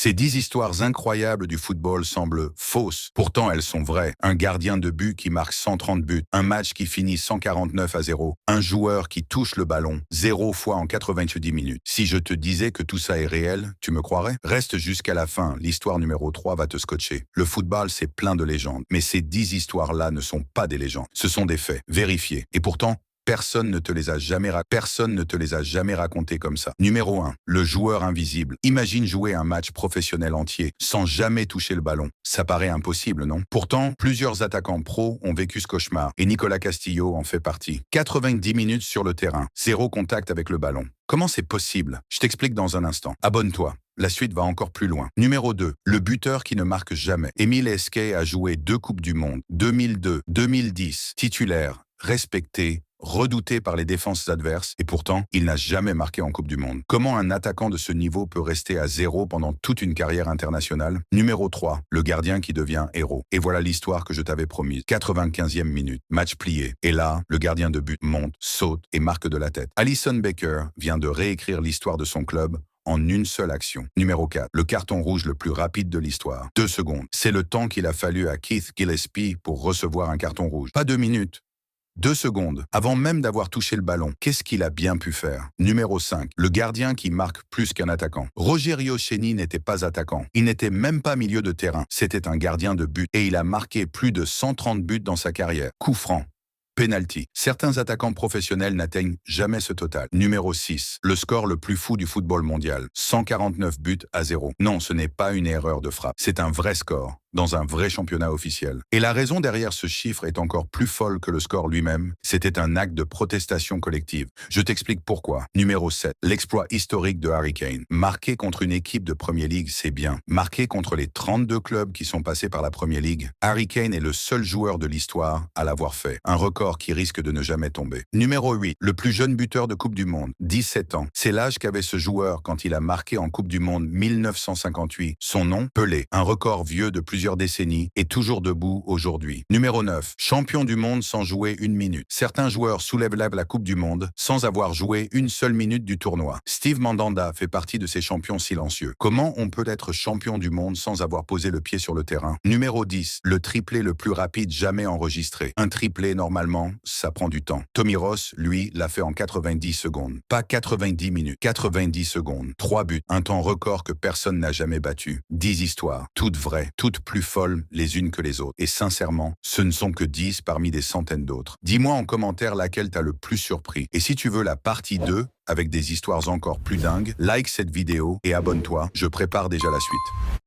Ces 10 histoires incroyables du football semblent fausses. Pourtant, elles sont vraies. Un gardien de but qui marque 130 buts, un match qui finit 149-0, un joueur qui touche le ballon 0 fois en 90 minutes. Si je te disais que tout ça est réel, tu me croirais? Reste jusqu'à la fin, l'histoire numéro 3 va te scotcher. Le football, c'est plein de légendes. Mais ces 10 histoires-là ne sont pas des légendes. Ce sont des faits, vérifiés. Et pourtant, personne ne te les a jamais racontés comme ça. Numéro 1, le joueur invisible. Imagine jouer un match professionnel entier sans jamais toucher le ballon. Ça paraît impossible, non? Pourtant, plusieurs attaquants pros ont vécu ce cauchemar et Nicolas Castillo en fait partie. 90 minutes sur le terrain, 0 contact avec le ballon. Comment c'est possible? Je t'explique dans un instant. Abonne-toi. La suite va encore plus loin. Numéro 2, le buteur qui ne marque jamais. Émile Heskey a joué 2 Coupes du Monde, 2002, 2010, titulaire, respecté, redouté par les défenses adverses, et pourtant, il n'a jamais marqué en Coupe du Monde. Comment un attaquant de ce niveau peut rester à 0 pendant toute une carrière internationale? Numéro 3, le gardien qui devient héros. Et voilà l'histoire que je t'avais promise. 95e minute, match plié. Et là, le gardien de but monte, saute et marque de la tête. Alisson Becker vient de réécrire l'histoire de son club en une seule action. Numéro 4, le carton rouge le plus rapide de l'histoire. 2 secondes. C'est le temps qu'il a fallu à Keith Gillespie pour recevoir un carton rouge. Pas 2 minutes. 2 secondes, avant même d'avoir touché le ballon. Qu'est-ce qu'il a bien pu faire? Numéro 5, le gardien qui marque plus qu'un attaquant. Rogerio Ceni n'était pas attaquant. Il n'était même pas milieu de terrain. C'était un gardien de but. Et il a marqué plus de 130 buts dans sa carrière. Coup franc. Penalty. Certains attaquants professionnels n'atteignent jamais ce total. Numéro 6. Le score le plus fou du football mondial. 149-0. Non, ce n'est pas une erreur de frappe. C'est un vrai score, dans un vrai championnat officiel. Et la raison derrière ce chiffre est encore plus folle que le score lui-même. C'était un acte de protestation collective. Je t'explique pourquoi. Numéro 7. L'exploit historique de Harry Kane. Marquer contre une équipe de Premier League, c'est bien. Marquer contre les 32 clubs qui sont passés par la Premier League, Harry Kane est le seul joueur de l'histoire à l'avoir fait. Un record qui risque de ne jamais tomber. Numéro 8. Le plus jeune buteur de Coupe du Monde. 17 ans. C'est l'âge qu'avait ce joueur quand il a marqué en Coupe du Monde 1958. Son nom, Pelé. Un record vieux de plusieurs décennies et toujours debout aujourd'hui. Numéro 9. Champion du monde sans jouer une minute. Certains joueurs soulèvent la Coupe du Monde sans avoir joué une seule minute du tournoi. Steve Mandanda fait partie de ces champions silencieux. Comment on peut être champion du monde sans avoir posé le pied sur le terrain? Numéro 10. Le triplé le plus rapide jamais enregistré. Un triplé, normalement, ça prend du temps. Tommy Ross, lui, l'a fait en 90 secondes. Pas 90 minutes, 90 secondes. 3 buts, un temps record que personne n'a jamais battu. 10 histoires, toutes vraies, toutes plus folles les unes que les autres. Et sincèrement, ce ne sont que 10 parmi des centaines d'autres. Dis-moi en commentaire laquelle t'as le plus surpris. Et si tu veux la partie 2, avec des histoires encore plus dingues, like cette vidéo et abonne-toi, je prépare déjà la suite.